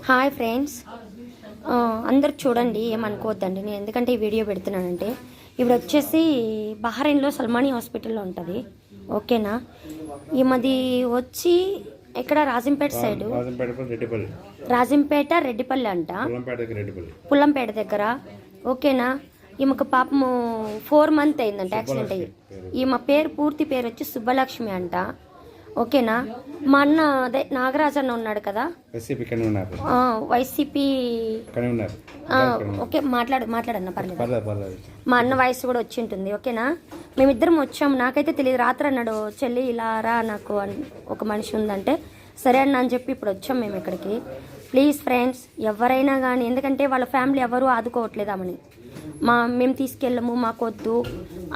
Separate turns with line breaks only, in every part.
Hi friends, అందరు చూడండి, ఏమనుకోవద్దండి. నేను ఎందుకంటే ఈ వీడియో పెడుతున్నానంటే, ఇప్పుడు వచ్చేసి బహ్రెయిన్లో సల్మానీ హాస్పిటల్లో ఉంటుంది. ఓకేనా? ఈ మాది వచ్చి ఇక్కడ రాజంపేట సైడ్, రాజంపేట రెడ్డిపల్లి అంట, పుల్లంపేట దగ్గర. ఓకేనా? ఈమెకు పాపము 4 months అయిందంట యాక్సిడెంట్ అయ్యి. ఈమె పూర్తి పేరు వచ్చి సుబ్బలక్ష్మి అంట. ఓకేనా? మా అన్న అదే నాగరాజ్ అన్న ఉన్నాడు కదా, వైసీపీ. ఓకే, మాట్లాడన్న పర్లేదు. మా అన్న వయసు కూడా వచ్చి ఉంటుంది. ఓకేనా? మేమిద్దరం వచ్చాము. నాకైతే తెలియదు. రాత్రి అన్నాడు, చెల్లి ఇలా రా, నాకు ఒక మనిషి ఉందంటే సరే అన్న అని చెప్పి ఇప్పుడు వచ్చాం మేము ఇక్కడికి. ప్లీజ్ ఫ్రెండ్స్, ఎవరైనా కానీ, ఎందుకంటే వాళ్ళ ఫ్యామిలీ ఎవరు ఆదుకోవట్లేదు ఆమెని. మేము తీసుకెళ్ళము, మాకు వద్దు,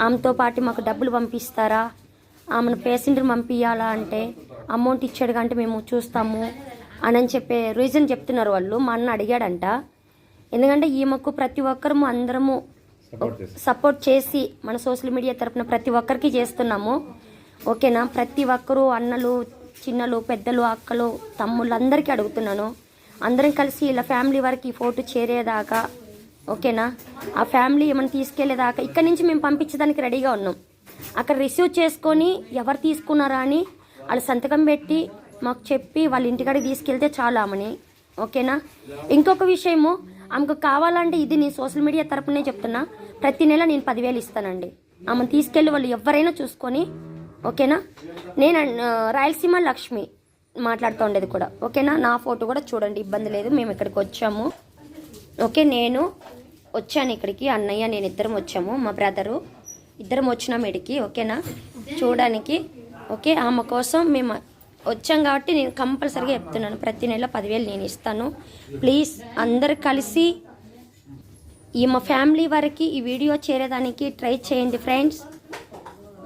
ఆమెతో పాటు మాకు డబ్బులు పంపిస్తారా, ఆమెను పేషెంట్ని పంపించాలా అంటే అమౌంట్ ఇచ్చాడు కంటే మేము చూస్తాము అని చెప్పే రీజన్ చెప్తున్నారు వాళ్ళు. మా అన్న అడిగాడంట. ఎందుకంటే ఈమెకు ప్రతి ఒక్కరము అందరము సపోర్ట్ చేసి మన సోషల్ మీడియా తరఫున ప్రతి ఒక్కరికి చేస్తున్నాము. ఓకేనా? ప్రతి ఒక్కరూ అన్నలు, చిన్నలు, పెద్దలు, అక్కలు, తమ్ముళ్ళు అందరికీ అడుగుతున్నాను. అందరం కలిసి ఇలా ఫ్యామిలీ వరకు ఈ ఫోటో చేరేదాకా, ఓకేనా, ఆ ఫ్యామిలీ ఏమైనా తీసుకెళ్లేదాకా ఇక్కడి నుంచి మేము పంపించడానికి రెడీగా ఉన్నాం. అక్కడ రిసీవ్ చేసుకొని ఎవరు తీసుకున్నారా అని వాళ్ళు సంతకం పెట్టి మాకు చెప్పి వాళ్ళ ఇంటికాడికి తీసుకెళ్తే చాలు ఆమెని. ఓకేనా? ఇంకొక విషయము, ఆమెకు కావాలంటే ఇది నేను సోషల్ మీడియా తరపునే చెప్తున్నా, ప్రతి నెల నేను 10,000 ఇస్తానండి. ఆమెను తీసుకెళ్ళి వాళ్ళు ఎవరైనా చూసుకొని. ఓకేనా? నేను రాయలసీమ లక్ష్మి మాట్లాడుతూ ఉండేది కూడా. ఓకేనా? నా ఫోటో కూడా చూడండి, ఇబ్బంది లేదు. మేము ఇక్కడికి వచ్చాము. ఓకే, నేను వచ్చాను ఇక్కడికి, అన్నయ్య నేను ఇద్దరం వచ్చాము, మా బ్రదరు ఇద్దరం వచ్చినాము ఇక్కడికి. ఓకేనా? చూడడానికి. ఓకే, ఆమె కోసం మేము వచ్చాం కాబట్టి నేను కంపల్సరీగా చెప్తున్నాను, ప్రతి నెల 10,000 నేను ఇస్తాను. ప్లీజ్ అందరు కలిసి మా ఫ్యామిలీ వరకు ఈ వీడియో చేరేదానికి ట్రై చేయండి ఫ్రెండ్స్.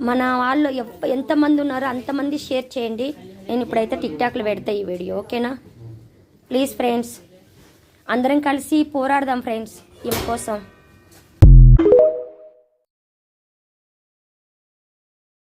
మన వాళ్ళు ఎంతమంది ఉన్నారో అంతమంది షేర్ చేయండి. నేను ఇప్పుడైతే టిక్టాక్లో పెడతా ఈ వీడియో. ఓకేనా? ప్లీజ్ ఫ్రెండ్స్, అందరం కలిసి పోరాడదాం ఫ్రెండ్స్ ఈమె కోసం.